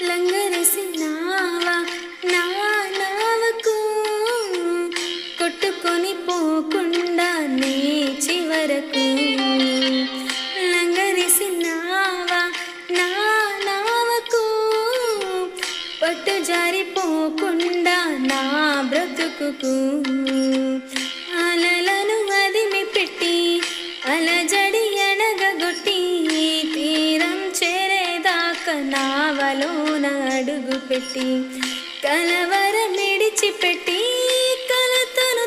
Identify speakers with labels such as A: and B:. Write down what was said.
A: లంగరేసినావా నా నావకు కొట్టుకొని పోకుండా నీ చివరకు లంగరేసినావా నా నావకు పట్టు జారిపోకుండా నా బ్రతుకుకు అలలను అదిమి పెట్టి అలజడి ఎనగగొట్టి తీరం చేరేదాకా నావలోన అడుగు పెట్టి కలవరమిడిచిపెట్టి కలతను